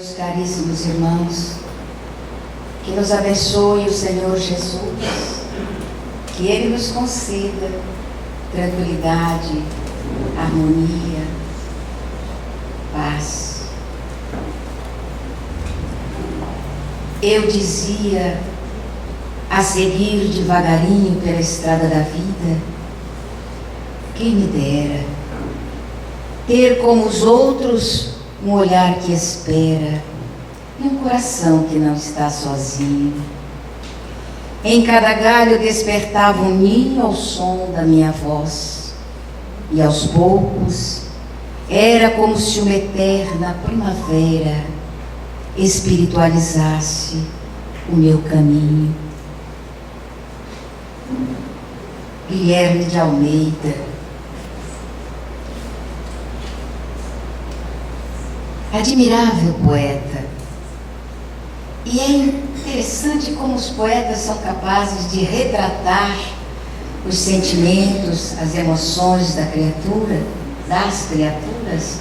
Meus caríssimos irmãos, que nos abençoe o Senhor Jesus, que Ele nos conceda tranquilidade, harmonia, paz. Eu dizia, a seguir devagarinho pela estrada da vida, quem me dera ter como os outros um olhar que espera e um coração que não está sozinho. Em cada galho despertava um ninho ao som da minha voz, e aos poucos era como se uma eterna primavera espiritualizasse o meu caminho. Guilherme de Almeida. Admirável poeta. E é interessante como os poetas são capazes de retratar os sentimentos, as emoções da criatura, das criaturas,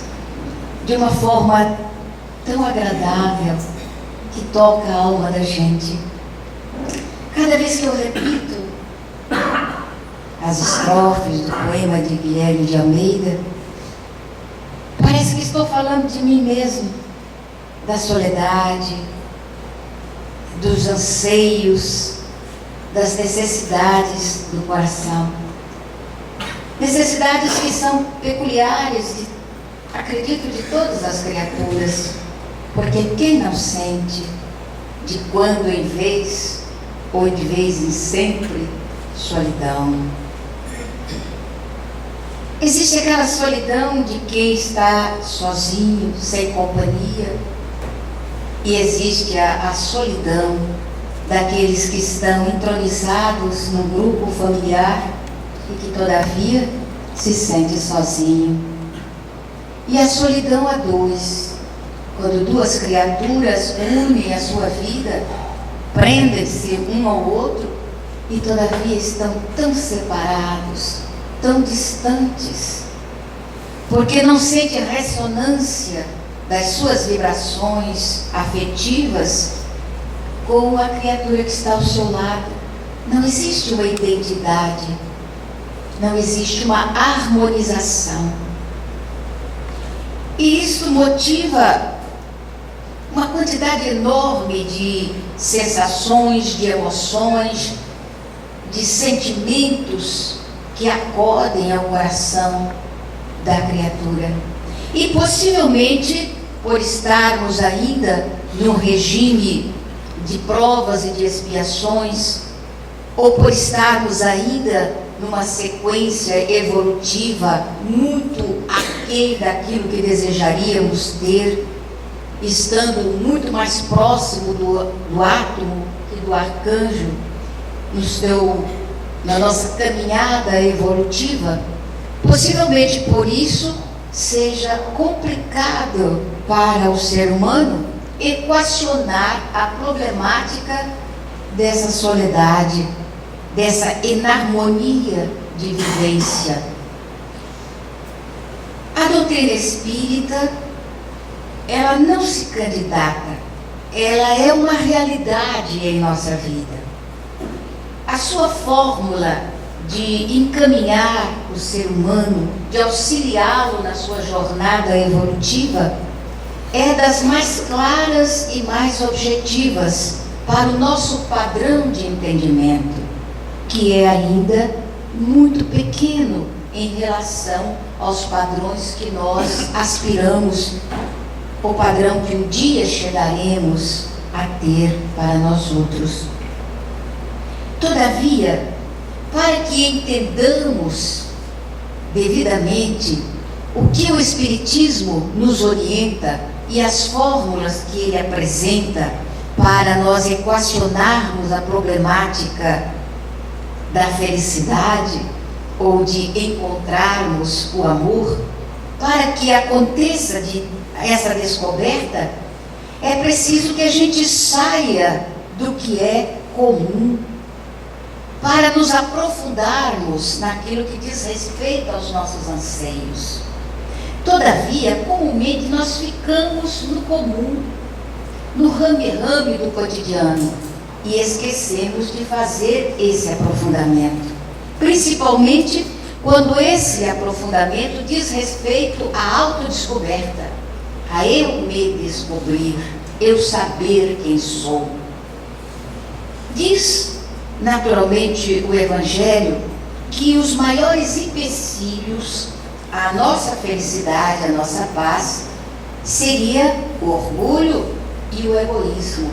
de uma forma tão agradável que toca a alma da gente. Cada vez que eu repito as estrofes do poema de Guilherme de Almeida, parece que estou falando de mim mesmo, da soledade, dos anseios, das necessidades do coração. Necessidades que são peculiares, acredito, de todas as criaturas, porque quem não sente, de quando em vez, ou de vez em sempre, solidão? Existe aquela solidão de quem está sozinho, sem companhia, e existe a solidão daqueles que estão entronizados num grupo familiar e que todavia se sente sozinho. E a solidão a dois, quando duas criaturas unem a sua vida, prendem-se um ao outro e todavia estão tão separados, tão distantes, porque não sente a ressonância das suas vibrações afetivas com a criatura que está ao seu lado. Não existe uma identidade, não existe uma harmonização. E isso motiva uma quantidade enorme de sensações, de emoções, de sentimentos que acodem ao coração da criatura. E possivelmente, por estarmos ainda num regime de provas e de expiações, ou por estarmos ainda numa sequência evolutiva muito aquém daquilo que desejaríamos ter, estando muito mais próximo do átomo que do arcanjo, na nossa caminhada evolutiva, possivelmente por isso seja complicado para o ser humano equacionar a problemática dessa soledade, dessa inarmonia de vivência. A doutrina espírita, ela não se candidata, ela é uma realidade em nossa vida. A sua fórmula de encaminhar o ser humano, de auxiliá-lo na sua jornada evolutiva, é das mais claras e mais objetivas para o nosso padrão de entendimento, que é ainda muito pequeno em relação aos padrões que nós aspiramos, o padrão que um dia chegaremos a ter para nós outros. Todavia, para que entendamos devidamente o que o Espiritismo nos orienta e as fórmulas que ele apresenta para nós equacionarmos a problemática da felicidade ou de encontrarmos o amor, para que aconteça essa descoberta, é preciso que a gente saia do que é comum, para nos aprofundarmos naquilo que diz respeito aos nossos anseios. Todavia, comumente nós ficamos no comum, no rame-rame do cotidiano e esquecemos de fazer esse aprofundamento, principalmente quando esse aprofundamento diz respeito à autodescoberta, a eu me descobrir, eu saber quem sou. Diz, naturalmente, o Evangelho que os maiores empecilhos à nossa felicidade, à nossa paz, seria o orgulho e o egoísmo.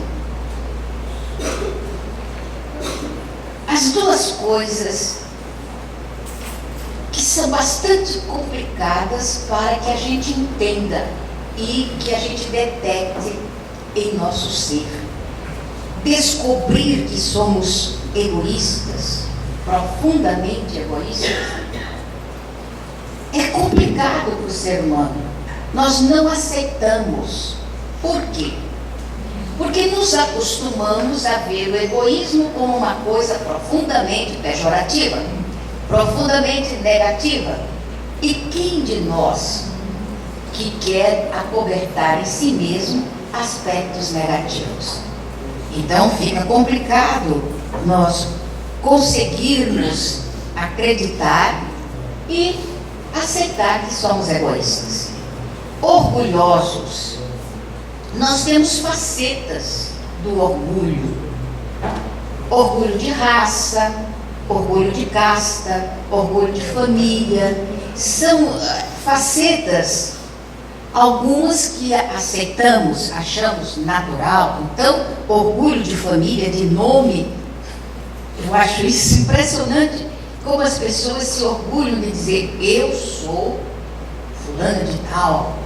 As duas coisas que são bastante complicadas para que a gente entenda e que a gente detecte em nosso ser. Descobrir que somos egoístas, profundamente egoístas, é complicado para o ser humano. Nós não aceitamos. Por quê? Porque nos acostumamos a ver o egoísmo como uma coisa profundamente pejorativa, profundamente negativa. E quem de nós que quer acobertar em si mesmo aspectos negativos? Então fica complicado nós conseguirmos acreditar e aceitar que somos egoístas. Orgulhosos. Nós temos facetas do orgulho. Orgulho de raça, orgulho de casta, orgulho de família. São facetas, algumas que aceitamos, achamos natural. Então, orgulho de família, de nome, eu acho isso impressionante, como as pessoas se orgulham de dizer, eu sou fulano de tal,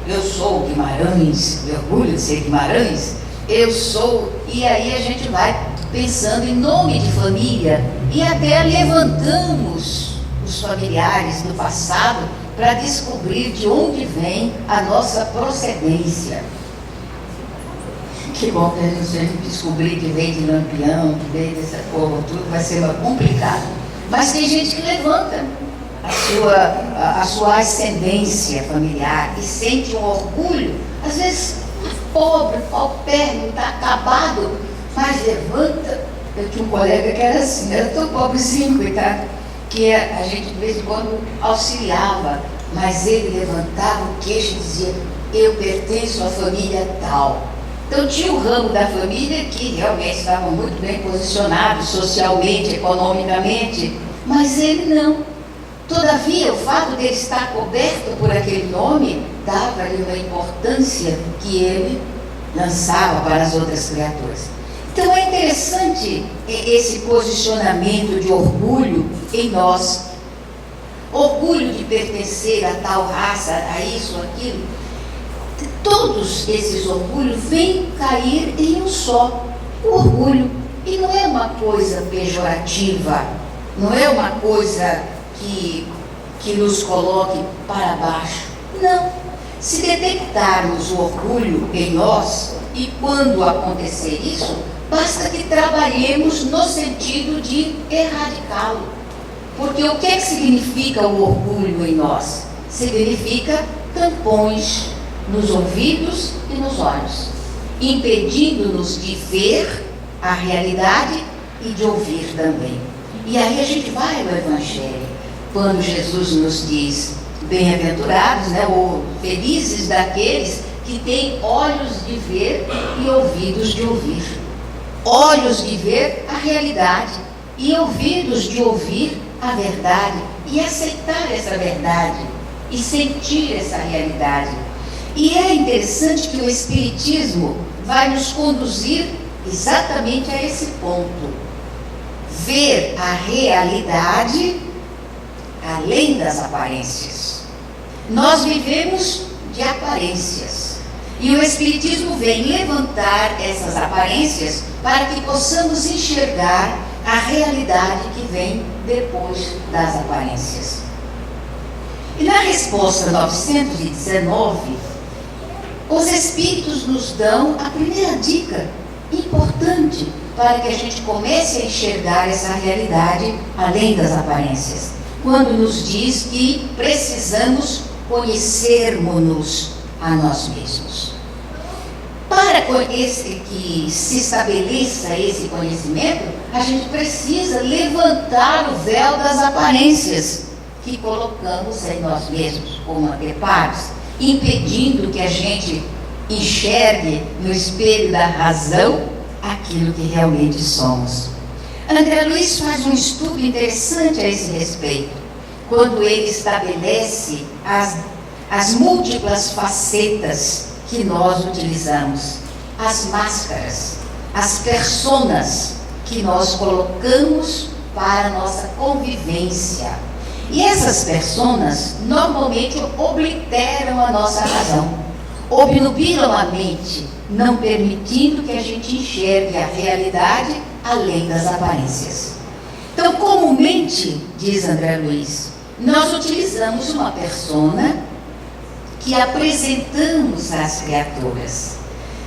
eu sou Guimarães, me orgulho de ser Guimarães, eu sou, e aí a gente vai pensando em nome de família, e até levantamos os familiares do passado para descobrir de onde vem a nossa procedência. Que bom que a gente descobrir que vem de Lampião, que vem dessa porra, tudo vai ser complicado. Mas tem gente que levanta a sua ascendência familiar e sente um orgulho, às vezes pobre, paupérrimo, está acabado, mas levanta. Eu tinha um colega que era assim, era tão pobrezinho, coitado, que a gente de vez em quando auxiliava, mas ele levantava o queixo e dizia, eu pertenço à família tal. Então tinha o ramo da família que realmente estava muito bem posicionado socialmente, economicamente, mas ele não. Todavia, o fato de ele estar coberto por aquele nome dava-lhe uma importância que ele lançava para as outras criaturas. Então é interessante esse posicionamento de orgulho em nós. Orgulho de pertencer a tal raça, a isso, aquilo. Todos esses orgulhos vêm cair em um só, o orgulho. E não é uma coisa pejorativa, não é uma coisa que nos coloque para baixo. Não. Se detectarmos o orgulho em nós, e quando acontecer isso, basta que trabalhemos no sentido de erradicá-lo. Porque o que significa o orgulho em nós? Significa tampões nos ouvidos e nos olhos, impedindo-nos de ver a realidade e de ouvir também. E aí a gente vai ao Evangelho, quando Jesus nos diz, bem-aventurados, né, ou felizes daqueles que têm olhos de ver e ouvidos de ouvir. Olhos de ver a realidade e ouvidos de ouvir a verdade e aceitar essa verdade e sentir essa realidade. E é interessante que o Espiritismo vai nos conduzir exatamente a esse ponto. Ver a realidade além das aparências. Nós vivemos de aparências. E o Espiritismo vem levantar essas aparências para que possamos enxergar a realidade que vem depois das aparências. E na resposta 919, os Espíritos nos dão a primeira dica importante para que a gente comece a enxergar essa realidade além das aparências, quando nos diz que precisamos conhecermos-nos a nós mesmos. Para que se estabeleça esse conhecimento, a gente precisa levantar o véu das aparências que colocamos em nós mesmos como anteparos, impedindo que a gente enxergue no espelho da razão aquilo que realmente somos. André Luiz faz um estudo interessante a esse respeito, quando ele estabelece as múltiplas facetas que nós utilizamos, as máscaras, as personas que nós colocamos para a nossa convivência. E essas personas normalmente obliteram a nossa razão, obnubilam a mente, não permitindo que a gente enxergue a realidade além das aparências. Então, comumente, diz André Luiz, nós utilizamos uma persona que apresentamos às criaturas.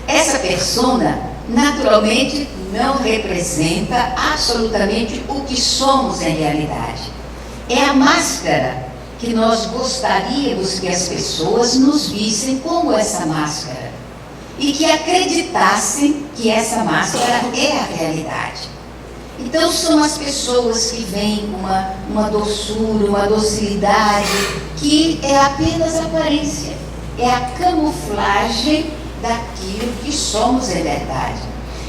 Essa persona, naturalmente, não representa absolutamente o que somos em realidade. É a máscara que nós gostaríamos que as pessoas nos vissem como essa máscara e que acreditassem que essa máscara é a realidade. Então são as pessoas que vêm com uma doçura, uma docilidade, que é apenas aparência, é a camuflagem daquilo que somos em verdade.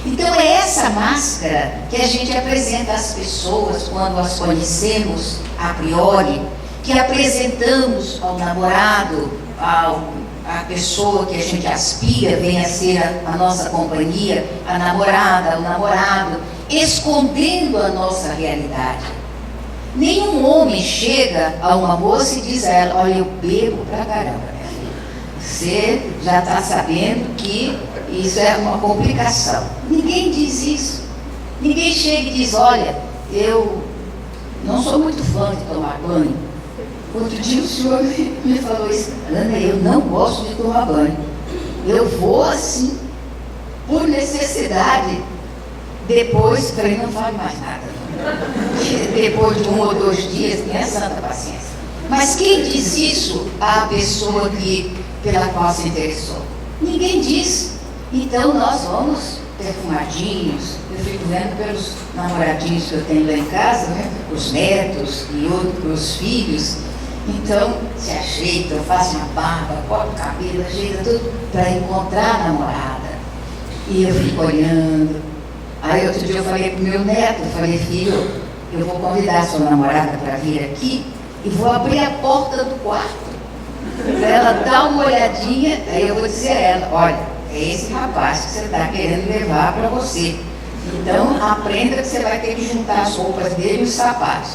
Então é essa máscara que a gente apresenta às pessoas quando as conhecemos a priori, que apresentamos ao namorado, a pessoa que a gente aspira, vem a ser a nossa companhia, a namorada, o namorado, escondendo a nossa realidade. Nenhum homem chega a uma moça e diz a ela: olha, eu bebo pra caramba, minha filha. Você já está sabendo que isso é uma complicação. Ninguém diz isso. Ninguém chega e diz: olha, eu não sou muito fã de tomar banho. Outro dia o senhor me falou isso: Ana, eu não gosto de tomar banho. Eu vou assim, por necessidade. Depois, falei, não fale mais nada. Depois de 1 ou 2 dias, tenha santa paciência. Mas quem diz isso à pessoa pela qual se interessou? Ninguém diz. Então nós vamos perfumadinhos. Eu fico vendo pelos namoradinhos que eu tenho lá em casa, né? Os netos e os filhos. Então se ajeita, faz uma barba, corta o cabelo, ajeita tudo para encontrar a namorada. E eu fico olhando. Aí outro dia eu falei para o meu neto, eu falei: filho, eu vou convidar a sua namorada para vir aqui e vou abrir a porta do quarto para ela dar uma olhadinha. Aí eu vou dizer a ela: olha, é esse rapaz que você está querendo levar para você. Então aprenda que você vai ter que juntar as roupas dele e os sapatos.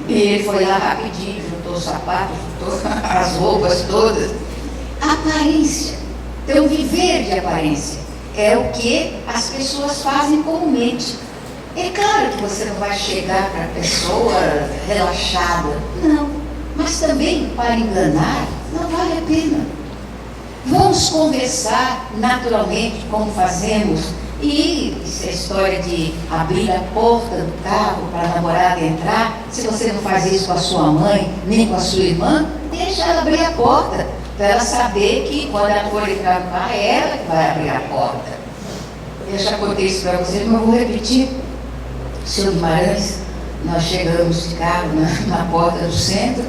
E ele foi lá rapidinho, juntou os sapatos, juntou as roupas todas. Aparência. Então viver de aparência é o que as pessoas fazem comumente. É claro que você não vai chegar para a pessoa relaxada, não. Mas também, para enganar, não vale a pena. Vamos conversar naturalmente, como fazemos. E essa história de abrir a porta do carro para a namorada entrar, se você não faz isso com a sua mãe, nem com a sua irmã, deixa ela abrir a porta, para ela saber que quando ela for entrar no carro, é ela que vai abrir a porta. Eu já contei isso para vocês, mas vou repetir. O senhor Guimarães, nós chegamos de carro na porta do centro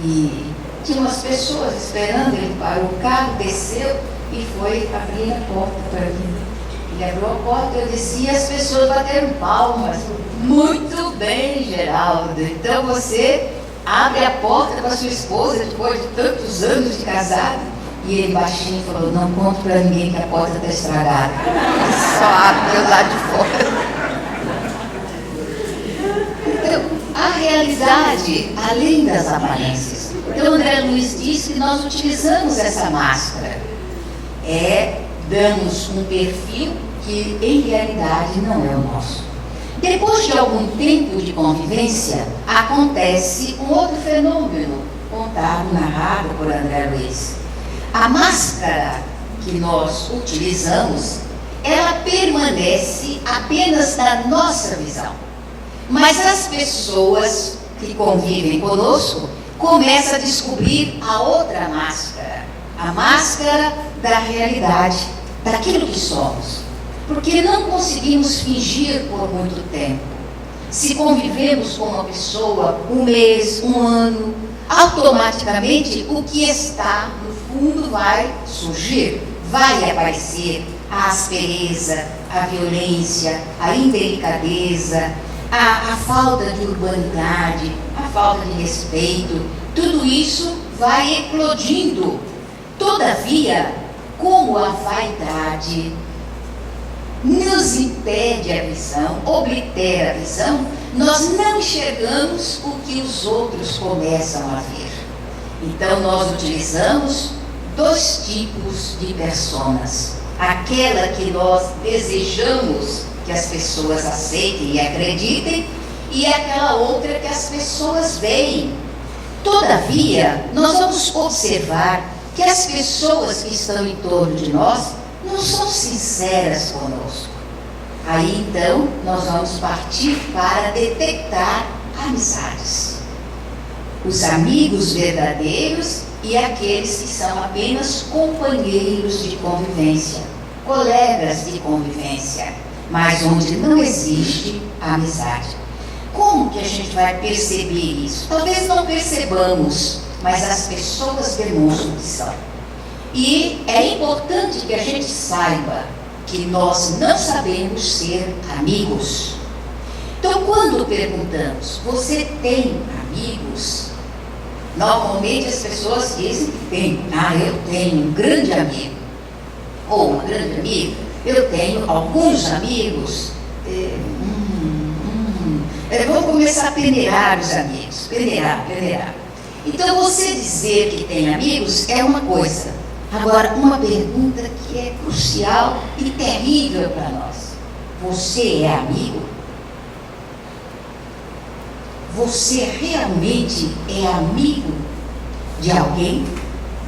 e tinha umas pessoas esperando. Ele parou o carro, desceu e foi abrir a porta para mim. Ele abriu a porta, eu desci e as pessoas bateram palmas. Muito bem, Geraldo. Então você abre a porta para sua esposa depois de tantos anos de casado. E ele baixinho falou: não conto para ninguém que a porta está estragada. Só abre lá de fora. Então, a realidade, além das aparências. Então, André Luiz diz que nós utilizamos essa máscara. Damos um perfil que em realidade não é o nosso. Depois de algum tempo de convivência, acontece um outro fenômeno, contado, narrado por André Luiz. A máscara que nós utilizamos, ela permanece apenas na nossa visão. Mas as pessoas que convivem conosco começam a descobrir a outra máscara, a máscara da realidade, daquilo que somos. Porque não conseguimos fingir por muito tempo. Se convivemos com uma pessoa um mês, um ano, automaticamente o que está no fundo vai surgir, vai aparecer a aspereza, a violência, a indelicadeza, a falta de urbanidade, a falta de respeito. Tudo isso vai eclodindo. Todavia, como a vaidade nos impede a visão, oblitera a visão, nós não enxergamos o que os outros começam a ver. Então nós utilizamos dois tipos de personas. Aquela que nós desejamos que as pessoas aceitem e acreditem, e aquela outra que as pessoas veem. Todavia, nós vamos observar que as pessoas que estão em torno de nós não são sinceras conosco. Aí então nós vamos partir para detectar amizades. Os amigos verdadeiros e aqueles que são apenas companheiros de convivência, colegas de convivência, mas onde não existe amizade. Como que a gente vai perceber isso? Talvez não percebamos, mas as pessoas demonstram que são. E é importante que a gente saiba que nós não sabemos ser amigos. Então, quando perguntamos, você tem amigos? Normalmente as pessoas dizem que tem. Eu tenho um grande amigo. Ou uma grande amiga. Eu tenho alguns amigos. Vamos começar a peneirar os amigos. Peneirar. Então, você dizer que tem amigos é uma coisa. Agora, uma pergunta que é crucial e terrível para nós. Você é amigo? Você realmente é amigo de alguém?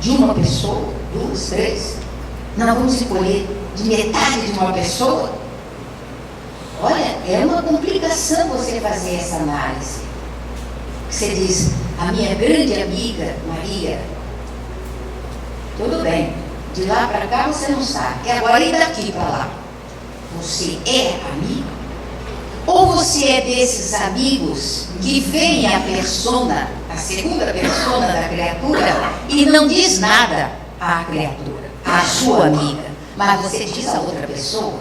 De uma pessoa? 2, 3? Não vamos escolher de metade de uma pessoa? Olha, é uma complicação você fazer essa análise. Você diz, a minha grande amiga Maria, tudo bem, de lá para cá você não sabe, que agora e daqui para lá. Você é amigo? Ou você é desses amigos que veem a persona, a segunda persona da criatura, e não diz nada à criatura, à sua amiga, mas você diz a outra pessoa?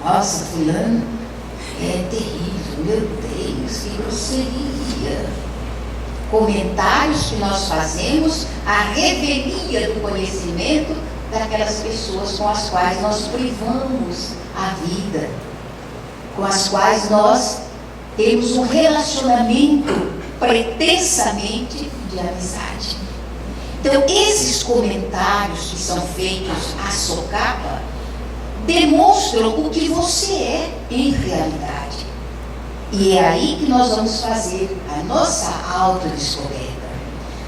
Nossa, fulano é terrível, meu Deus, que grosseria. Comentários que nós fazemos à revelia do conhecimento daquelas pessoas com as quais nós privamos a vida, com as quais nós temos um relacionamento pretensamente de amizade. Então, esses comentários que são feitos à socapa demonstram o que você é em realidade. E é aí que nós vamos fazer a nossa autodescoberta.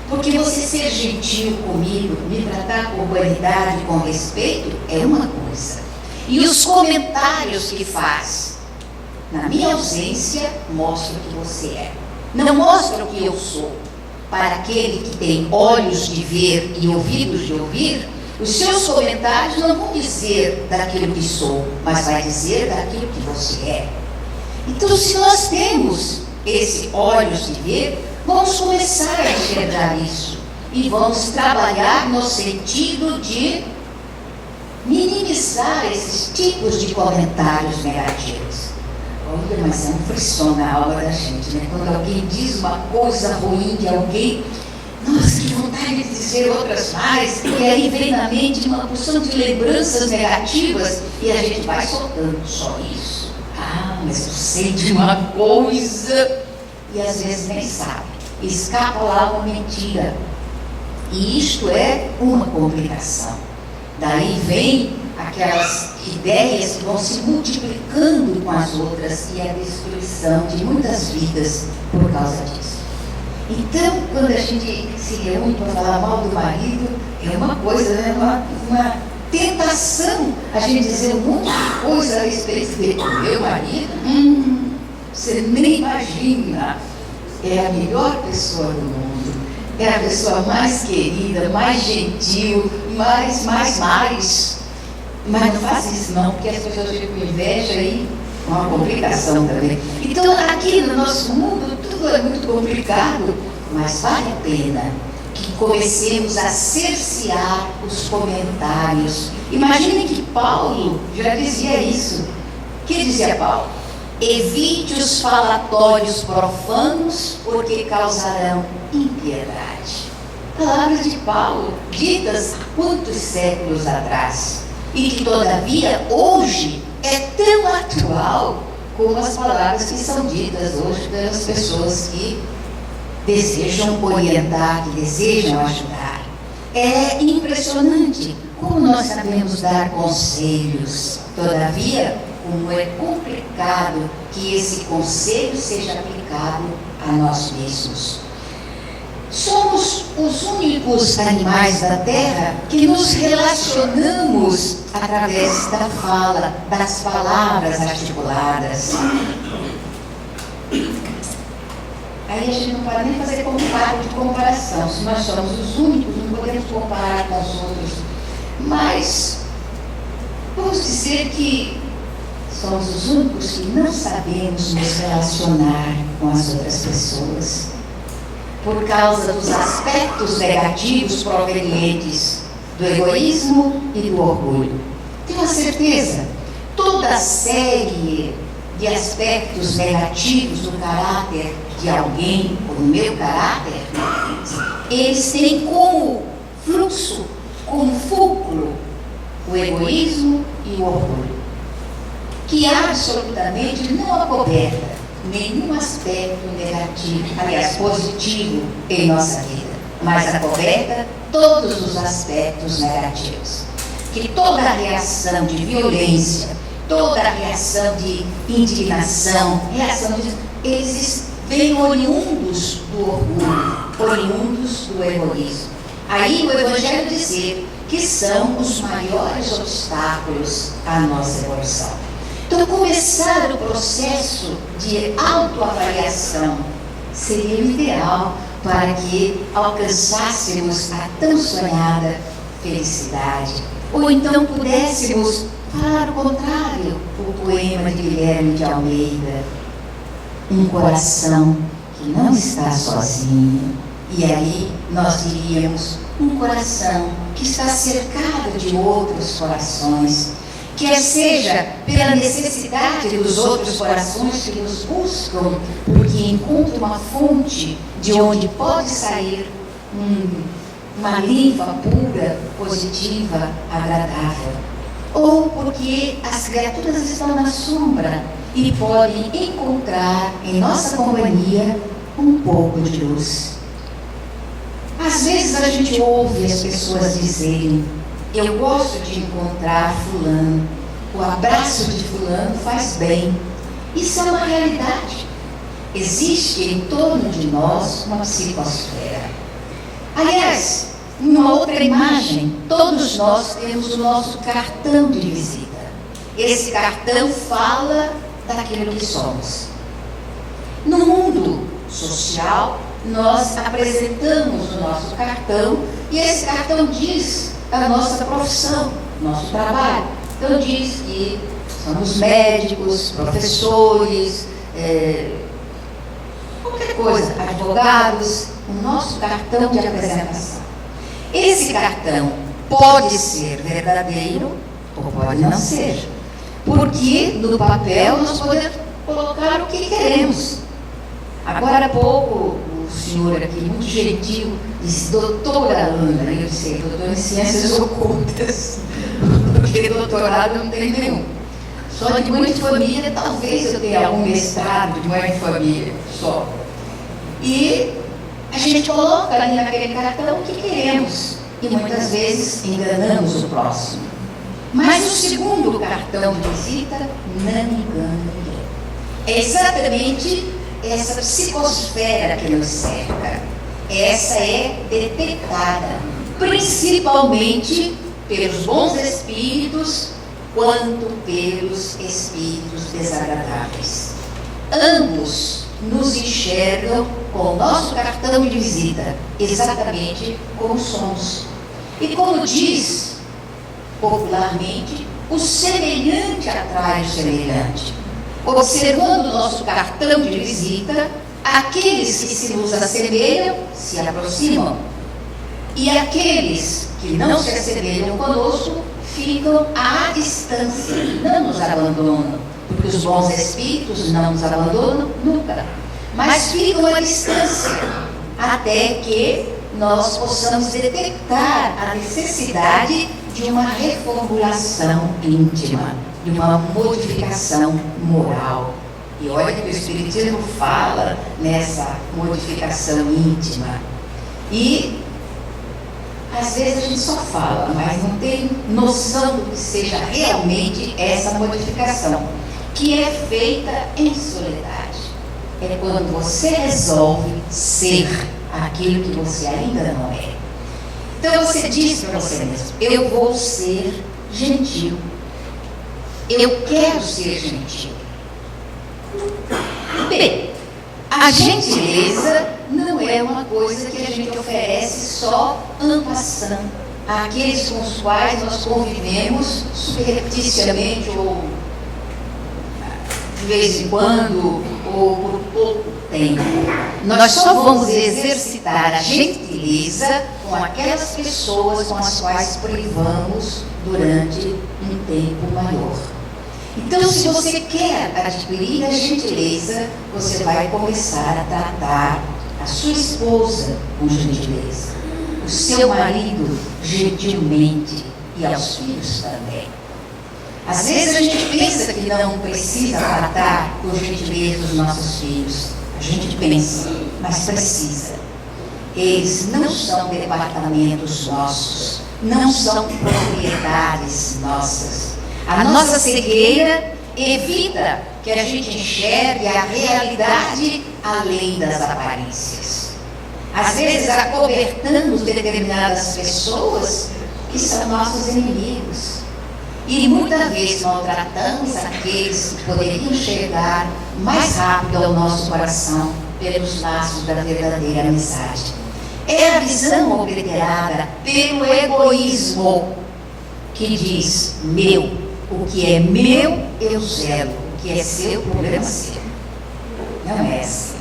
Porque você ser gentil comigo, me tratar com humanidade e com respeito, é uma coisa. E os comentários que faz, na minha ausência, mostram o que você é. Não mostram o que eu sou. Para aquele que tem olhos de ver e ouvidos de ouvir, os seus comentários não vão dizer daquilo que sou, mas vai dizer daquilo que você é. Então, se nós temos esse olhos de ver, vamos começar a enxergar isso. E vamos trabalhar no sentido de minimizar esses tipos de comentários negativos. Olha, mas é um frisson na alma da gente, né? Quando alguém diz uma coisa ruim de alguém, nossa, que vontade de dizer outras mais, e aí vem na mente uma porção de lembranças negativas, e a gente vai soltando só isso. Mas eu sei de uma coisa, e às vezes nem sabe. Escapa lá uma mentira. E isto é uma complicação. Daí vem aquelas ideias que vão se multiplicando com as outras e a destruição de muitas vidas por causa disso. Então, quando a gente se reúne para falar mal do marido, é uma coisa, né? uma tentação a gente dizer um monte de coisa a respeito dele. Meu marido, você nem imagina, é a melhor pessoa do mundo, é a pessoa mais querida, mais gentil, mais. Mas não faça isso não, porque as pessoas ficam com inveja e uma complicação também. Então, aqui no nosso mundo, tudo é muito complicado, mas vale a pena que comecemos a cercear os comentários. Imaginem que Paulo já dizia isso. O que dizia Paulo? Evite os falatórios profanos, porque causarão impiedade. Palavras de Paulo, ditas muitos séculos atrás, e que todavia hoje é tão atual como as palavras que são ditas hoje pelas pessoas que desejam orientar, que desejam ajudar. É impressionante como nós sabemos dar conselhos, todavia, como é complicado que esse conselho seja aplicado a nós mesmos. Somos os únicos animais da Terra que nos relacionamos através da fala, das palavras articuladas. Aí a gente não pode nem fazer comparação. Se nós somos os únicos, não podemos comparar com os outros. Mas vamos dizer que somos os únicos que não sabemos nos relacionar com as outras pessoas, por causa dos aspectos negativos provenientes do egoísmo e do orgulho. Tenho a certeza, toda a série de aspectos negativos do caráter de alguém, ou do meu caráter, eles têm como fluxo, como fulcro, o egoísmo e o orgulho, que absolutamente não acoberta nenhum aspecto negativo, aliás, positivo em nossa vida, mas acoberta todos os aspectos negativos. Que toda a reação de violência, toda a reação de indignação, eles vêm oriundos do orgulho, oriundos do egoísmo. Aí o Evangelho dizer que são os maiores obstáculos à nossa evolução. Então, começar o processo de autoavaliação seria o ideal para que alcançássemos a tão sonhada felicidade. Ou então pudéssemos falar o contrário, o poema de Guilherme de Almeida, um coração que não está sozinho. E aí nós diríamos, um coração que está cercado de outros corações, quer seja pela necessidade dos outros corações que nos buscam, porque encontram uma fonte de onde pode sair uma linfa pura, positiva, agradável. Ou porque as criaturas estão na sombra e podem encontrar em nossa companhia um pouco de luz. Às vezes a gente ouve as pessoas dizerem: eu gosto de encontrar fulano, o abraço de fulano faz bem. Isso é uma realidade. Existe em torno de nós uma psicosfera. Aliás, uma outra imagem, todos nós temos o nosso cartão de visita. Esse cartão fala daquilo que somos. No mundo social, nós apresentamos o nosso cartão e esse cartão diz a nossa profissão, nosso trabalho. Então diz que somos médicos, professores, qualquer coisa, advogados, o nosso cartão de apresentação. Esse cartão pode ser verdadeiro ou pode não ser, porque no papel nós podemos colocar o que queremos. Agora há pouco, o senhor aqui, muito gentil, disse: doutora Ana. Eu disse: doutora em ciências ocultas, porque doutorado não tem nenhum. Só de mãe de família, talvez eu tenha algum mestrado de mãe de família, só. E a gente coloca ali naquele cartão o que queremos, e muitas vezes enganamos o próximo. Mas o segundo cartão de visita não engana ninguém. É exatamente essa psicosfera que nos cerca. Essa é detectada principalmente pelos bons espíritos quanto pelos espíritos desagradáveis. Ambos nos enxergam com o nosso cartão de visita, exatamente como somos. E como diz popularmente, o semelhante atrai o semelhante. Observando o nosso cartão de visita, aqueles que se nos assemelham se aproximam, e aqueles que não se assemelham conosco ficam à distância, não nos abandonam, porque os bons espíritos não nos abandonam nunca, mas ficam à distância, até que nós possamos detectar a necessidade de uma reformulação íntima, de uma modificação moral. E olha que o Espiritismo fala nessa modificação íntima. E às vezes a gente só fala, mas não tem noção do que seja realmente essa modificação, que é feita em soledade. É quando você resolve ser aquilo que você ainda não é. Então você diz para você mesmo: eu vou ser gentil. Eu quero ser gentil. Bem, a gentileza não é uma coisa que a gente oferece só en passant àqueles com os quais nós convivemos subrepticiamente ou de vez em quando ou por pouco tempo. Nós só vamos exercitar a gentileza com aquelas pessoas com as quais privamos durante um tempo maior. Então, se você quer adquirir a gentileza, você vai começar a tratar a sua esposa com gentileza, o seu marido gentilmente e aos filhos também. Às vezes a gente pensa que não precisa tratar com gentileza os nossos filhos. A gente pensa, mas precisa. Eles não são departamentos nossos, não são propriedades nossas. A nossa cegueira evita que a gente enxergue a realidade além das aparências. Às vezes acobertamos determinadas pessoas que são nossos inimigos. E muitas vezes maltratamos aqueles que poderiam chegar mais rápido ao nosso coração pelos laços da verdadeira amizade. É a visão obliterada pelo egoísmo que diz: meu. O que é meu, eu zelo. O que é seu, problema seu. Não é assim.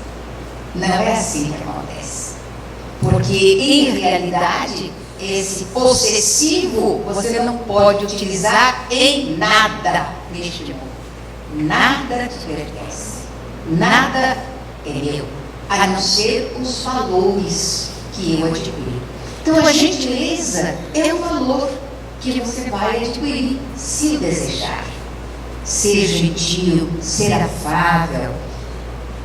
Não é assim que acontece. Porque, em realidade, esse possessivo você não pode utilizar em nada neste mundo. Nada te pertence. Nada é meu. A não ser os valores que eu adquiri. Então, a gentileza é um valor que você vai adquirir, se desejar. Ser gentil, ser afável,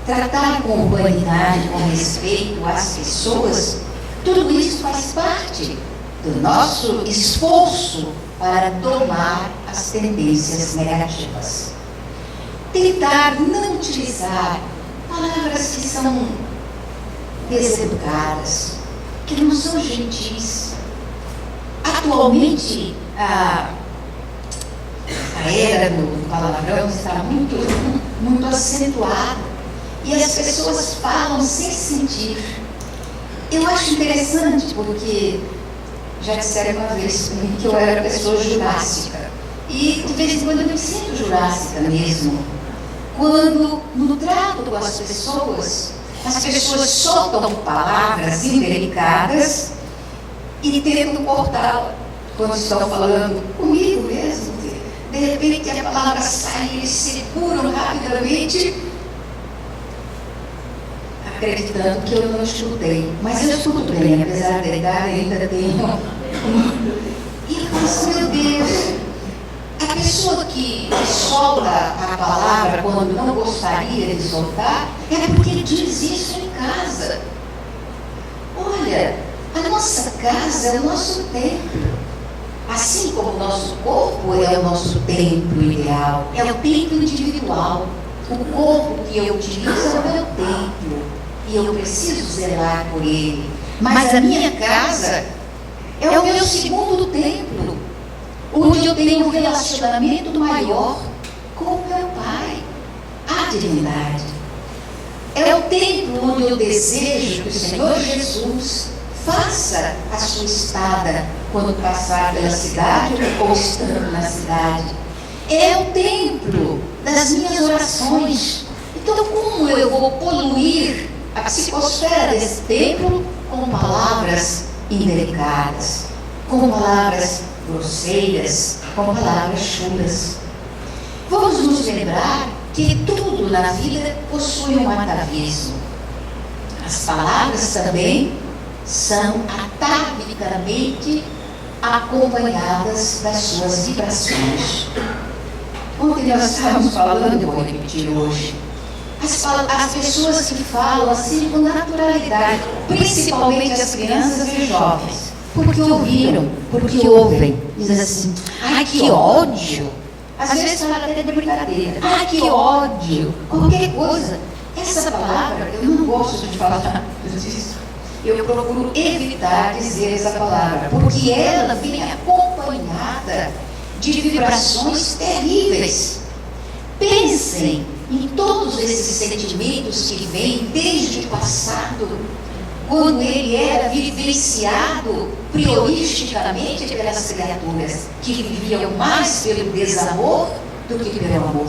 tratar com humanidade, com respeito às pessoas, tudo isso faz parte do nosso esforço para domar as tendências negativas. Tentar não utilizar palavras que são deseducadas, que não são gentis. Atualmente, a era do palavrão está muito acentuada e as pessoas falam sem sentir. Eu acho interessante porque já disseram uma vez para mim que eu era pessoa jurássica e de vez em quando eu me sinto jurássica mesmo. Quando no trato com as pessoas soltam palavras indelicadas e tentam cortá-la quando estão falando comigo mesmo. De repente a palavra sai e eles seguram rapidamente, acreditando que eu não escutei. Mas eu escuto bem, apesar da idade, ainda tenho. E eu penso, meu Deus, a pessoa que solta a palavra quando não gostaria de soltar, é porque diz isso em casa. Olha, a nossa casa é o nosso templo. Assim como o nosso corpo é o nosso templo ideal, é o templo individual. O corpo que eu utilizo é o meu templo e eu preciso zelar por ele. Mas a minha casa é o meu segundo templo, onde eu tenho um relacionamento maior com o meu Pai, a divindade. É o templo onde eu desejo que o Senhor Jesus faça a sua estada quando passar pela cidade ou estando na cidade. É o templo das minhas orações. Então, como eu vou poluir a psicosfera desse templo com palavras indelicadas, com palavras grosseiras, com palavras chulas? Vamos nos lembrar que tudo na vida possui um atavismo. As palavras também são atavicamente acompanhadas das suas vibrações. Ontem nós estávamos falando, eu vou repetir hoje, as pessoas que falam assim com naturalidade, principalmente as crianças e os jovens, porque ouviram, porque ouvem, diz assim, ai que ódio, às vezes fala até de brincadeira, ai que ódio, qualquer coisa. Essa palavra, eu não gosto de falar disso, eu procuro evitar dizer essa palavra, porque ela vem acompanhada de vibrações terríveis. Pensem em todos esses sentimentos que vêm desde o passado, quando ele era vivenciado prioristicamente pelas criaturas que viviam mais pelo desamor do que pelo amor.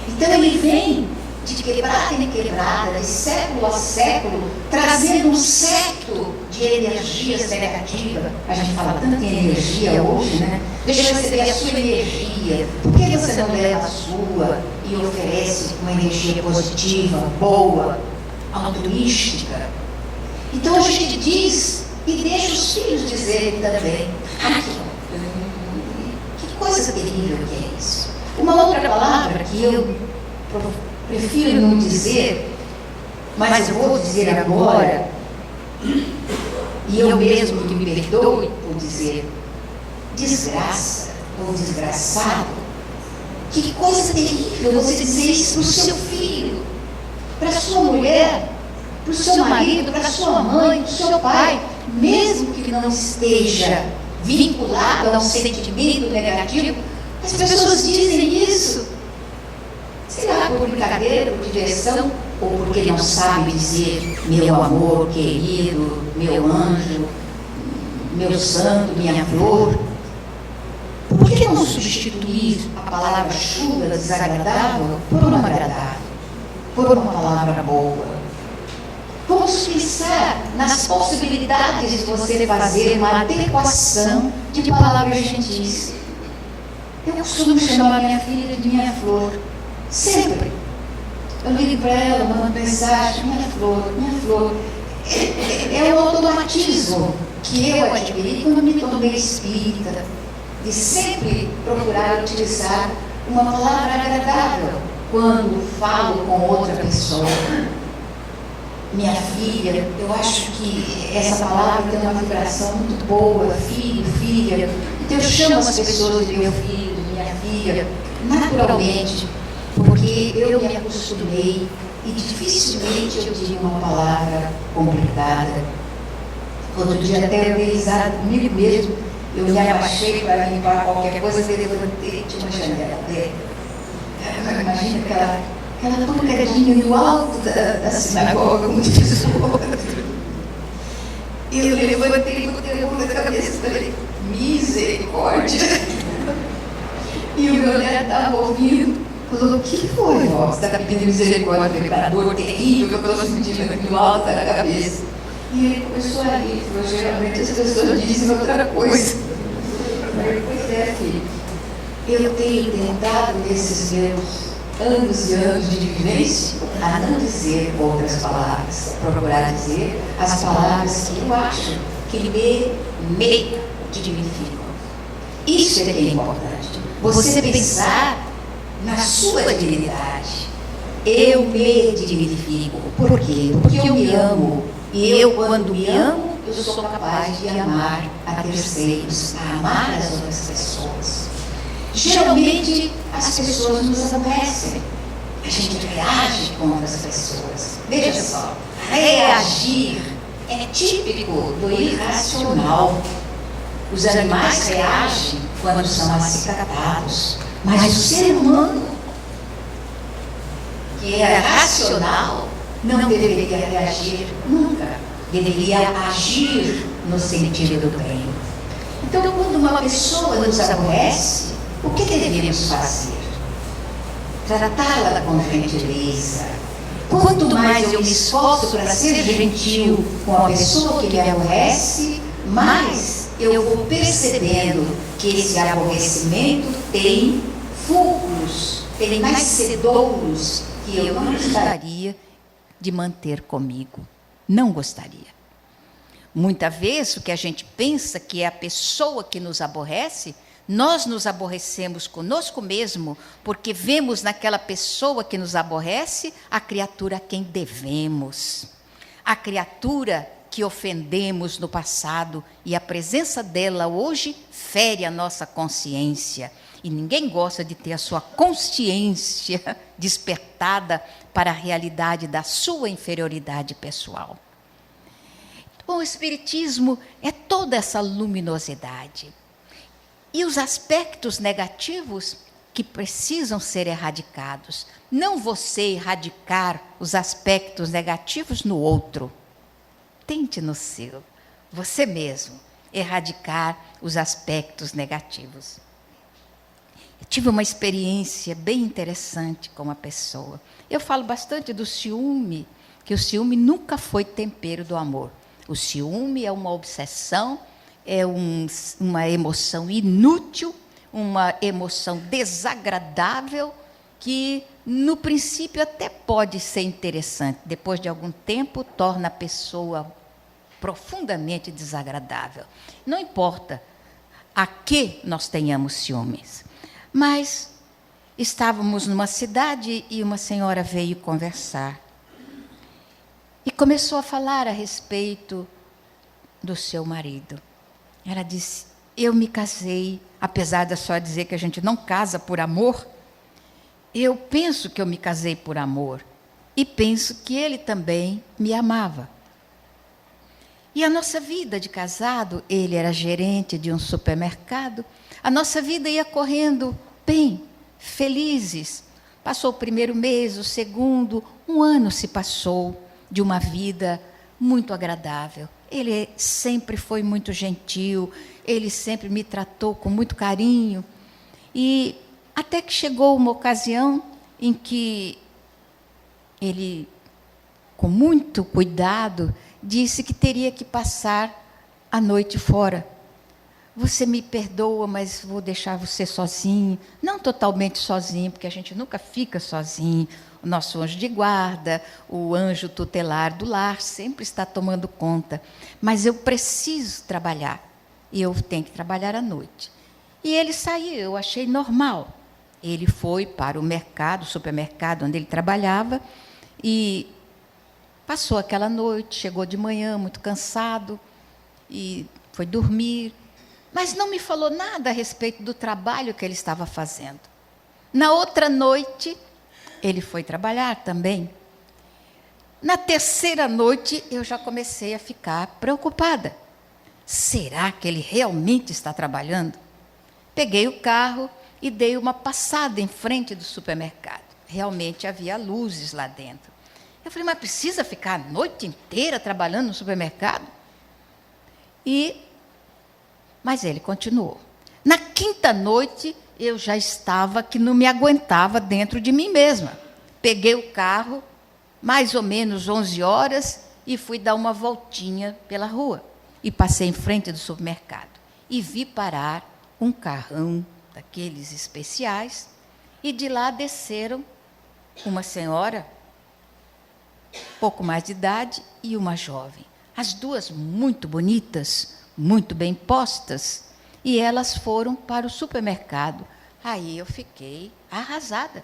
Então ele vem de quebrada em quebrada, de século a século, trazendo um século de energias negativas. A gente fala tanto em energia hoje, né? Deixa eu receber a sua energia. Por que você não leva a sua e oferece uma energia positiva, boa, altruística? Então a gente diz e deixa os filhos dizerem também. Que coisa terrível que é isso. Uma outra palavra que eu prefiro não dizer, mas eu vou dizer agora, e eu mesmo que me perdoe por dizer desgraça ou desgraçado. Que coisa terrível você dizer isso para o seu filho, para a sua mulher, para o seu marido, para a sua mãe, para o seu pai, mesmo que não esteja vinculado a um sentimento negativo. As pessoas dizem isso. Será por brincadeira, por diversão, ou porque não sabe dizer meu amor querido, meu anjo, meu santo, minha flor? Por que não substituir a palavra chula, desagradável, por uma agradável, por uma palavra boa? Vamos pensar nas possibilidades de você fazer uma adequação de palavras gentis. Eu costumo chamar minha filha de minha flor. Sempre. Eu ligo para ela, mando mensagem, minha flor, minha flor. É um automatismo que eu adquiri quando me tornei espírita, de sempre procurar utilizar uma palavra agradável quando falo com outra pessoa. Minha filha, eu acho que essa palavra tem uma vibração muito boa, filho, filha. Então eu chamo as pessoas de meu filho, de minha filha, naturalmente, porque eu me acostumei e dificilmente eu digo uma palavra complicada. Outro dia até eu dei risada comigo mesmo, eu me abaixei para limpar qualquer coisa, levantei, tinha uma janela dentro. Imagina aquela pancadinha no alto da sinagoga, como diz o outro. Eu levantei, botei a mão na cabeça e falei, misericórdia. E o meu neto estava ouvindo, falou, o que foi, ó? Você está pedindo misericórdia para a dor terrível que eu estou sentindo aqui no alto da cabeça. E ele começou a rir, falou, geralmente as pessoas dizem outra coisa. Eu falei, pois é, filho, eu tenho tentado nesses meus anos e anos de vivência a não dizer outras palavras, procurar dizer as palavras que eu acho que me dignificam. Isso é que é importante. Você pensar na sua dignidade. Eu me dignifico. Por quê? Porque eu me amo. E eu, quando me amo, eu sou capaz de amar a terceiros, a amar as outras pessoas. Geralmente, as pessoas nos aborrecem. A gente reage contra as pessoas. Veja só, reagir é típico do irracional. Os animais reagem quando são acicatados. Mas o ser humano, que é racional, não deveria reagir nunca. Deveria agir no sentido do bem. Então, quando uma pessoa nos aborrece, o que devemos fazer? Tratá-la com gentileza. Quanto mais eu me esforço para ser gentil com a pessoa que me aborrece, mais eu vou percebendo que esse aborrecimento tem fulcros, tem nascedouros que eu não gostaria de manter comigo. Não gostaria. Muitas vezes o que a gente pensa que é a pessoa que nos aborrece, nós nos aborrecemos conosco mesmo, porque vemos naquela pessoa que nos aborrece a criatura a quem devemos, a criatura que ofendemos no passado, e a presença dela hoje fere a nossa consciência. E ninguém gosta de ter a sua consciência despertada para a realidade da sua inferioridade pessoal. O Espiritismo é toda essa luminosidade. E os aspectos negativos que precisam ser erradicados. Não você erradicar os aspectos negativos no outro. Tente no seu, você mesmo, erradicar os aspectos negativos. Eu tive uma experiência bem interessante com uma pessoa. Eu falo bastante do ciúme, que o ciúme nunca foi tempero do amor. O ciúme é uma obsessão, é uma emoção inútil, uma emoção desagradável, que no princípio até pode ser interessante, depois de algum tempo torna a pessoa profundamente desagradável. Não importa a que nós tenhamos ciúmes, mas estávamos numa cidade e uma senhora veio conversar e começou a falar a respeito do seu marido. Ela disse: eu me casei, apesar da senhora dizer que a gente não casa por amor, eu penso que eu me casei por amor e penso que ele também me amava. E a nossa vida de casado, ele era gerente de um supermercado, a nossa vida ia correndo bem, felizes. Passou o primeiro mês, o segundo, um ano se passou de uma vida muito agradável. Ele sempre foi muito gentil, ele sempre me tratou com muito carinho. E até que chegou uma ocasião em que ele, com muito cuidado, disse que teria que passar a noite fora. Você me perdoa, mas vou deixar você sozinho. Não totalmente sozinho, porque a gente nunca fica sozinho. O nosso anjo de guarda, o anjo tutelar do lar, sempre está tomando conta. Mas eu preciso trabalhar, e eu tenho que trabalhar à noite. E ele saiu, eu achei normal. Ele foi para o mercado, o supermercado onde ele trabalhava, e passou aquela noite, chegou de manhã muito cansado, e foi dormir, mas não me falou nada a respeito do trabalho que ele estava fazendo. Na outra noite, ele foi trabalhar também. Na terceira noite, eu já comecei a ficar preocupada. Será que ele realmente está trabalhando? Peguei o carro e dei uma passada em frente do supermercado. Realmente havia luzes lá dentro. Eu falei, mas precisa ficar a noite inteira trabalhando no supermercado? Mas ele continuou. Na quinta noite, eu já estava que não me aguentava dentro de mim mesma. Peguei o carro, mais ou menos 11 horas, e fui dar uma voltinha pela rua. E passei em frente do supermercado. E vi parar um carrão daqueles especiais, e de lá desceram uma senhora, pouco mais de idade, e uma jovem. As duas muito bonitas, muito bem postas, e elas foram para o supermercado. Aí eu fiquei arrasada.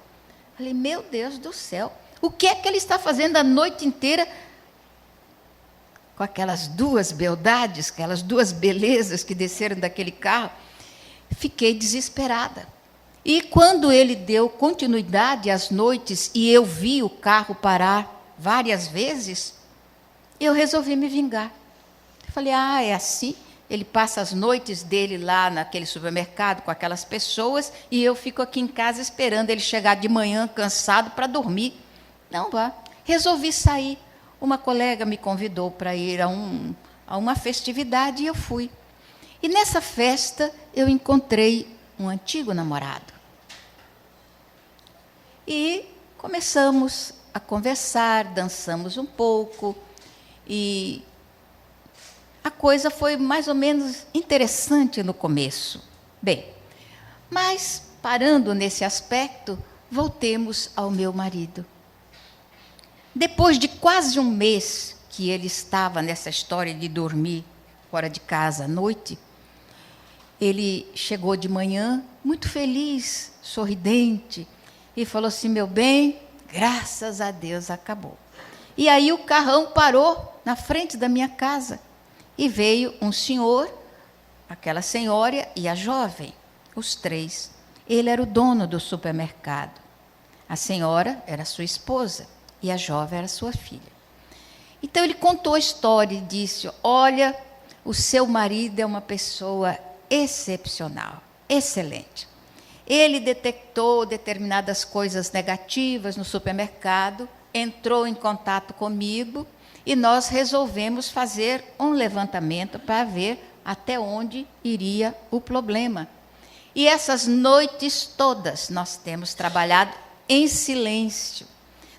Falei, meu Deus do céu, o que é que ele está fazendo a noite inteira com aquelas duas beldades, aquelas duas belezas que desceram daquele carro? Fiquei desesperada. E quando ele deu continuidade às noites e eu vi o carro parar várias vezes, eu resolvi me vingar. Falei, é assim? Ele passa as noites dele lá naquele supermercado com aquelas pessoas e eu fico aqui em casa esperando ele chegar de manhã cansado para dormir. Não vá. Resolvi sair. Uma colega me convidou para ir a uma festividade e eu fui. E nessa festa eu encontrei um antigo namorado. E começamos a conversar, dançamos um pouco, e a coisa foi mais ou menos interessante no começo. Bem, mas parando nesse aspecto, voltemos ao meu marido. Depois de quase um mês que ele estava nessa história de dormir fora de casa à noite, ele chegou de manhã, muito feliz, sorridente, e falou assim: meu bem, graças a Deus acabou. E aí o carrão parou na frente da minha casa, e veio um senhor, aquela senhora e a jovem, os três. Ele era o dono do supermercado. A senhora era sua esposa, e a jovem era sua filha. Então ele contou a história e disse: olha, o seu marido é uma pessoa excepcional, excelente. Ele detectou determinadas coisas negativas no supermercado, entrou em contato comigo e nós resolvemos fazer um levantamento para ver até onde iria o problema. E essas noites todas nós temos trabalhado em silêncio.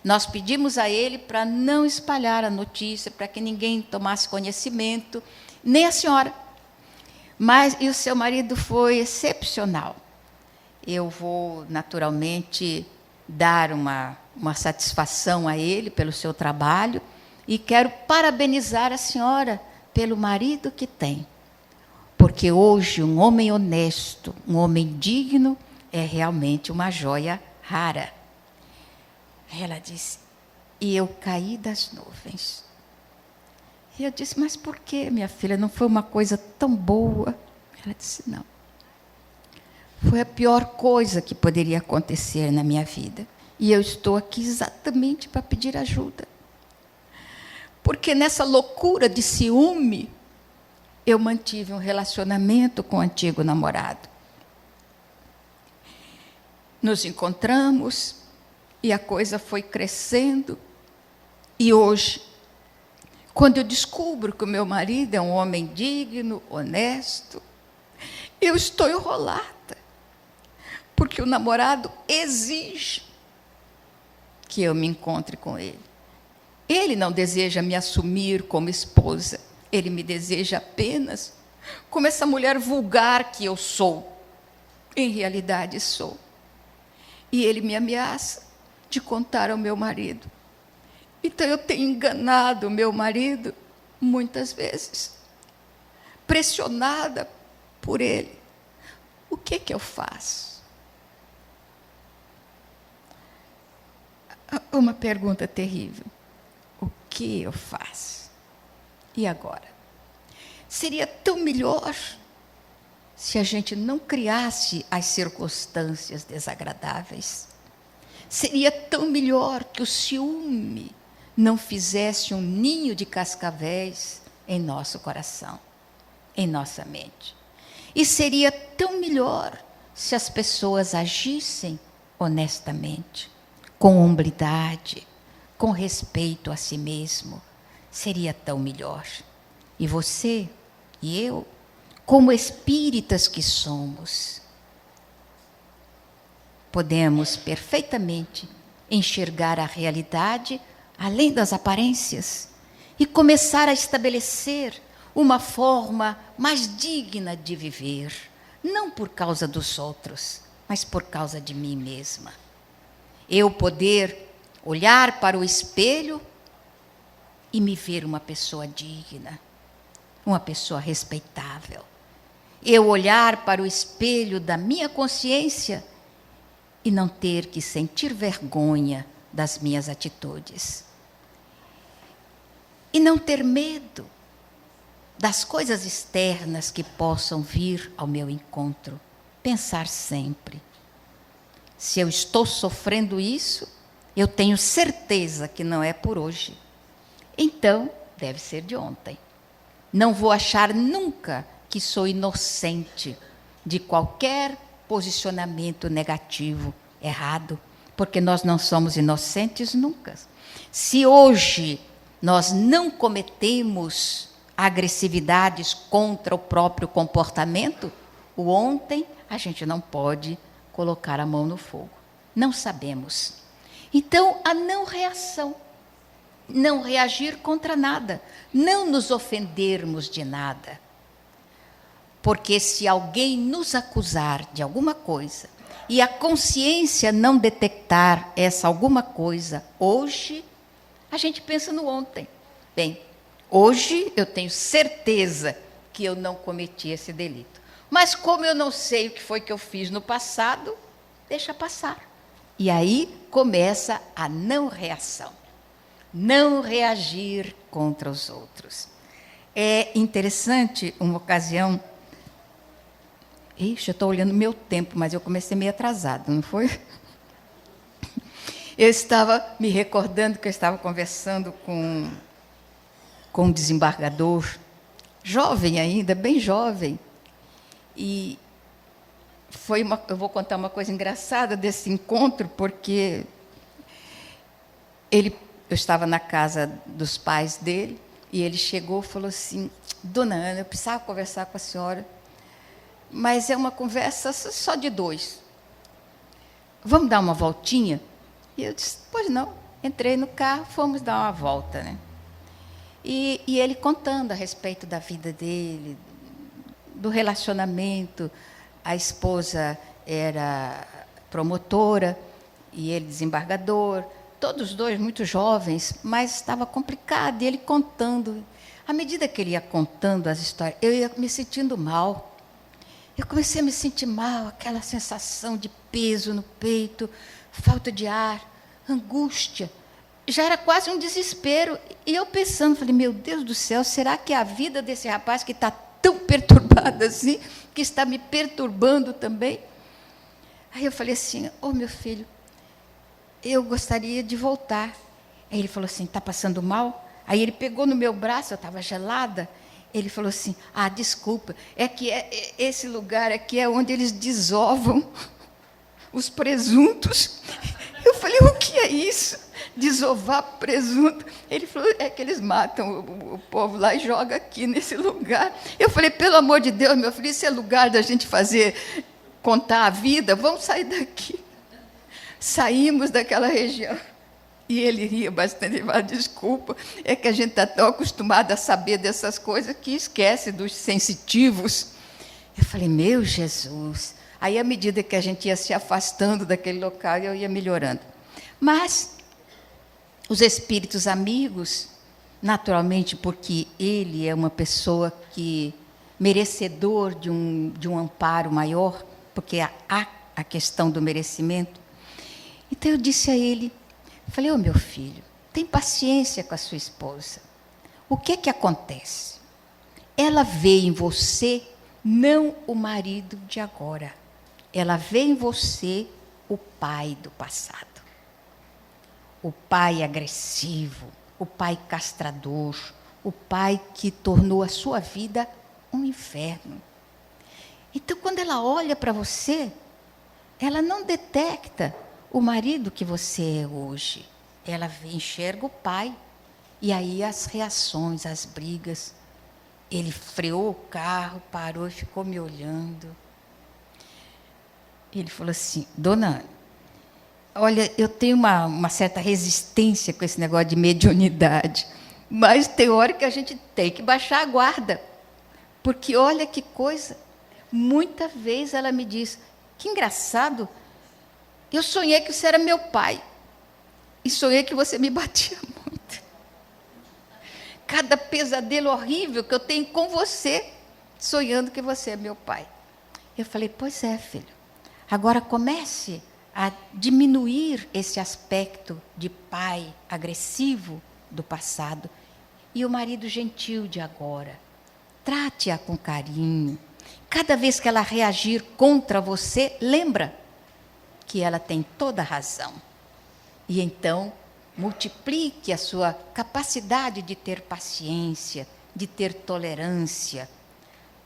Nós pedimos a ele para não espalhar a notícia, para que ninguém tomasse conhecimento, nem a senhora. E o seu marido foi excepcional. Eu vou, naturalmente, dar uma satisfação a ele pelo seu trabalho e quero parabenizar a senhora pelo marido que tem. Porque hoje um homem honesto, um homem digno, é realmente uma joia rara. Ela disse: e eu caí das nuvens. E eu disse: mas por quê, minha filha? Não foi uma coisa tão boa? Ela disse: não. Foi a pior coisa que poderia acontecer na minha vida. E eu estou aqui exatamente para pedir ajuda. Porque nessa loucura de ciúme, eu mantive um relacionamento com o antigo namorado. Nos encontramos e a coisa foi crescendo. E hoje, quando eu descubro que o meu marido é um homem digno, honesto, eu estou enrolada. Porque o namorado exige que eu me encontre com ele. Ele não deseja me assumir como esposa. Ele me deseja apenas como essa mulher vulgar que eu sou. Em realidade, sou. E ele me ameaça de contar ao meu marido. Então, eu tenho enganado o meu marido muitas vezes, pressionada por ele. O que eu faço? Uma pergunta terrível. O que eu faço? E agora? Seria tão melhor se a gente não criasse as circunstâncias desagradáveis. Seria tão melhor que o ciúme não fizesse um ninho de cascavéis em nosso coração, em nossa mente. E seria tão melhor se as pessoas agissem honestamente, com hombridade, com respeito a si mesmo. Seria tão melhor. E você e eu, como espíritas que somos, podemos perfeitamente enxergar a realidade além das aparências e começar a estabelecer uma forma mais digna de viver, não por causa dos outros, mas por causa de mim mesma. Eu poder olhar para o espelho e me ver uma pessoa digna, uma pessoa respeitável. Eu olhar para o espelho da minha consciência e não ter que sentir vergonha das minhas atitudes. E não ter medo das coisas externas que possam vir ao meu encontro. Pensar sempre: se eu estou sofrendo isso, eu tenho certeza que não é por hoje. Então, deve ser de ontem. Não vou achar nunca que sou inocente de qualquer posicionamento negativo, errado, porque nós não somos inocentes nunca. Se hoje nós não cometemos agressividades contra o próprio comportamento, o ontem a gente não pode colocar a mão no fogo. Não sabemos. Então, a não reação. Não reagir contra nada. Não nos ofendermos de nada. Porque se alguém nos acusar de alguma coisa e a consciência não detectar essa alguma coisa hoje, a gente pensa no ontem. Bem, hoje eu tenho certeza que eu não cometi esse delito. Mas como eu não sei o que foi que eu fiz no passado, deixa passar. E aí começa a não reação. Não reagir contra os outros. É interessante uma ocasião. Ixi, eu estou olhando meu tempo, mas eu comecei meio atrasado, não foi? Eu estava me recordando que eu estava conversando com um desembargador, jovem ainda, bem jovem. E eu vou contar uma coisa engraçada desse encontro, porque eu estava na casa dos pais dele, e ele chegou e falou assim: Dona Ana, eu precisava conversar com a senhora, mas é uma conversa só de dois. Vamos dar uma voltinha? E eu disse: pois não. Entrei no carro, fomos dar uma volta, né? E ele contando a respeito da vida dele, do relacionamento. A esposa era promotora e ele desembargador, todos dois muito jovens, mas estava complicado. E ele contando. À medida que ele ia contando as histórias, eu ia me sentindo mal. Eu comecei a me sentir mal, aquela sensação de peso no peito, falta de ar, angústia. Já era quase um desespero. E eu pensando, falei: meu Deus do céu, será que é a vida desse rapaz que está tão perturbada assim, que está me perturbando também? Aí eu falei assim: ô meu filho, eu gostaria de voltar. Aí ele falou assim: está passando mal? Aí ele pegou no meu braço, eu estava gelada. Ele falou assim: ah, desculpa, esse lugar aqui é onde eles desovam os presuntos. Eu falei: o que é isso? Desovar presunto? Ele falou: é que eles matam o povo lá e jogam aqui nesse lugar. Eu falei: pelo amor de Deus, meu filho, isso é lugar da gente contar a vida, vamos sair daqui. Saímos daquela região. E ele ria bastante, ele falava: desculpa, é que a gente está tão acostumado a saber dessas coisas que esquece dos sensitivos. Eu falei: meu Jesus. Aí, à medida que a gente ia se afastando daquele local, eu ia melhorando. Mas os espíritos amigos, naturalmente, porque ele é uma pessoa que merecedor de um amparo maior, porque há a questão do merecimento. Então eu disse a ele, falei: ô meu filho, tem paciência com a sua esposa. O que é que acontece? Ela vê em você não o marido de agora. Ela vê em você o pai do passado. O pai agressivo, o pai castrador, o pai que tornou a sua vida um inferno. Então, quando ela olha para você, ela não detecta o marido que você é hoje. Ela enxerga o pai. E aí as reações, as brigas. Ele freou o carro, parou e ficou me olhando. Ele falou assim: Dona Ana, olha, eu tenho uma certa resistência com esse negócio de mediunidade, mas tem hora que a gente tem que baixar a guarda. Porque olha que coisa, muita vez ela me diz: que engraçado, eu sonhei que você era meu pai. E sonhei que você me batia muito. Cada pesadelo horrível que eu tenho com você, sonhando que você é meu pai. Eu falei: pois é, filho. Agora comece a diminuir esse aspecto de pai agressivo do passado e o marido gentil de agora. Trate-a com carinho. Cada vez que ela reagir contra você, lembra que ela tem toda a razão. E então, multiplique a sua capacidade de ter paciência, de ter tolerância,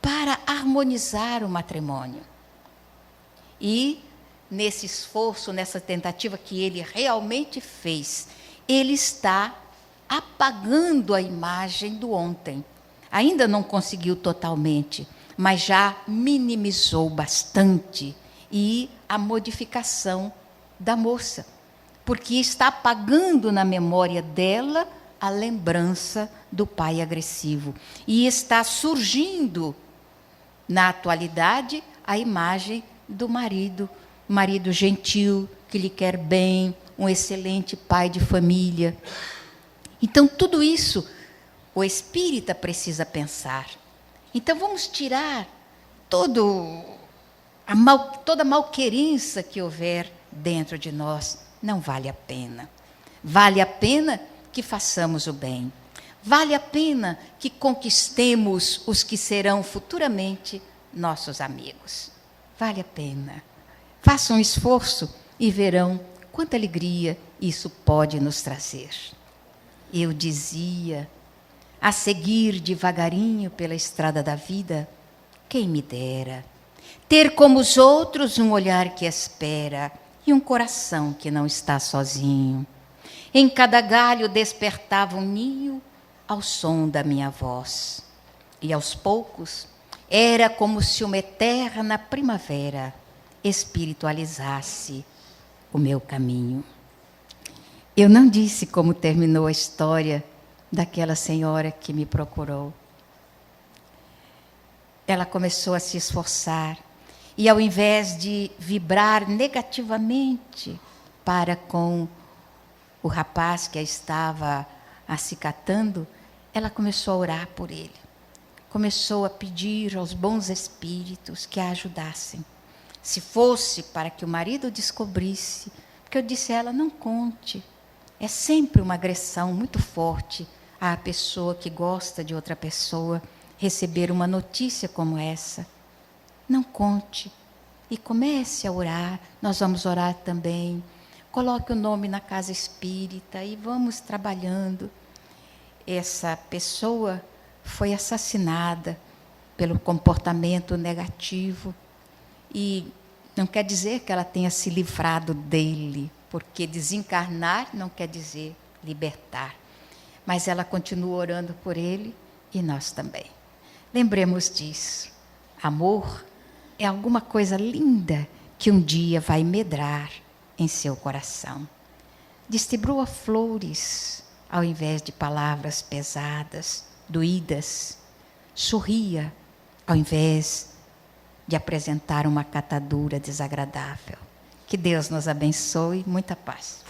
para harmonizar o matrimônio. E, nesse esforço, nessa tentativa que ele realmente fez, ele está apagando a imagem do ontem. Ainda não conseguiu totalmente, mas já minimizou bastante e a modificação da moça, porque está apagando na memória dela a lembrança do pai agressivo. E está surgindo, na atualidade, a imagem do marido gentil, que lhe quer bem, um excelente pai de família. Então, tudo isso o espírita precisa pensar. Então, vamos tirar toda a malquerença que houver dentro de nós. Não vale a pena. Vale a pena que façamos o bem. Vale a pena que conquistemos os que serão futuramente nossos amigos. Vale a pena. Façam um esforço e verão quanta alegria isso pode nos trazer. Eu dizia, a seguir devagarinho pela estrada da vida, quem me dera ter como os outros um olhar que espera e um coração que não está sozinho. Em cada galho despertava um ninho ao som da minha voz. E aos poucos era como se uma eterna primavera espiritualizasse o meu caminho. Eu não disse como terminou a história daquela senhora que me procurou. Ela começou a se esforçar e, ao invés de vibrar negativamente para com o rapaz que a estava acicatando, ela começou a orar por ele. Começou a pedir aos bons espíritos que a ajudassem. Se fosse para que o marido descobrisse, porque eu disse a ela, não conte. É sempre uma agressão muito forte à pessoa que gosta de outra pessoa receber uma notícia como essa. Não conte. E comece a orar. Nós vamos orar também. Coloque o nome na casa espírita e vamos trabalhando. Essa pessoa foi assassinada pelo comportamento negativo. E não quer dizer que ela tenha se livrado dele, porque desencarnar não quer dizer libertar. Mas ela continua orando por ele e nós também. Lembremos disso. Amor é alguma coisa linda que um dia vai medrar em seu coração. Distribua flores ao invés de palavras pesadas, doídas. Sorria ao invés de apresentar uma catadura desagradável. Que Deus nos abençoe. Muita paz.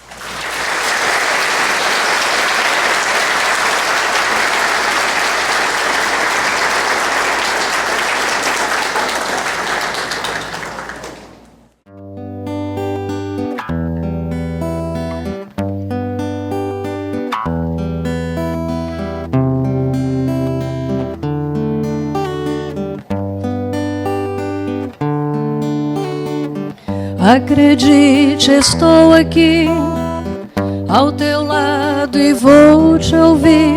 Acredite, estou aqui ao teu lado e vou te ouvir.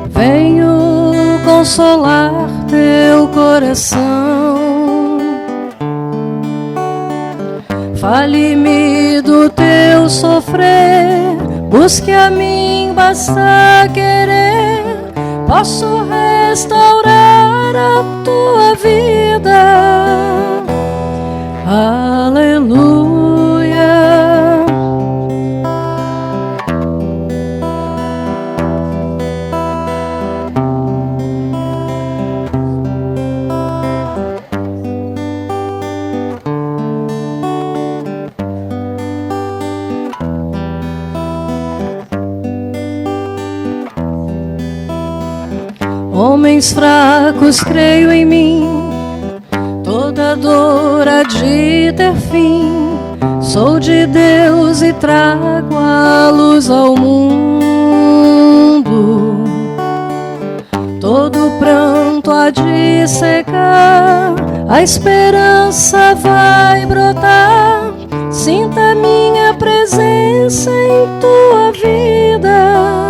Venho consolar teu coração. Fale-me do teu sofrer, busque a mim, basta querer. Posso restaurar a tua vida. Aleluia. Homens fracos, creio em mim. Toda dor há de ter fim. Sou de Deus e trago a luz ao mundo. Todo pranto há de secar, a esperança vai brotar. Sinta minha presença em tua vida.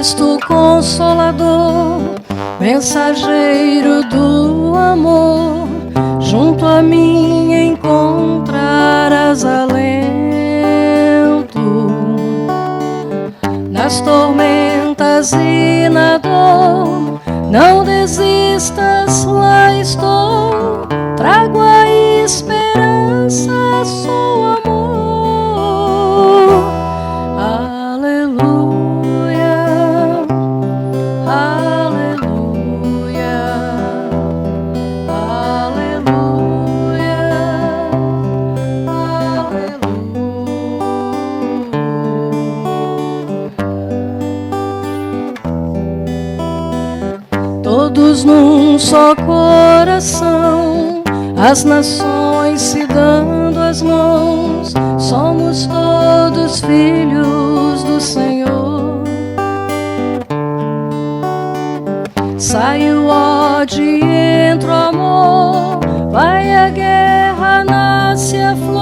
Cristo Consolador, mensageiro do amor, junto a mim encontrarás alento. Nas tormentas e na dor, não desistas, lá estou. Trago a esperança, sou amor. Aleluia, aleluia, aleluia, aleluia. Todos num só coração, as nações se dando as mãos, somos todos filhos do Senhor. Sai o ódio e entra o amor, vai a guerra, nasce a flor.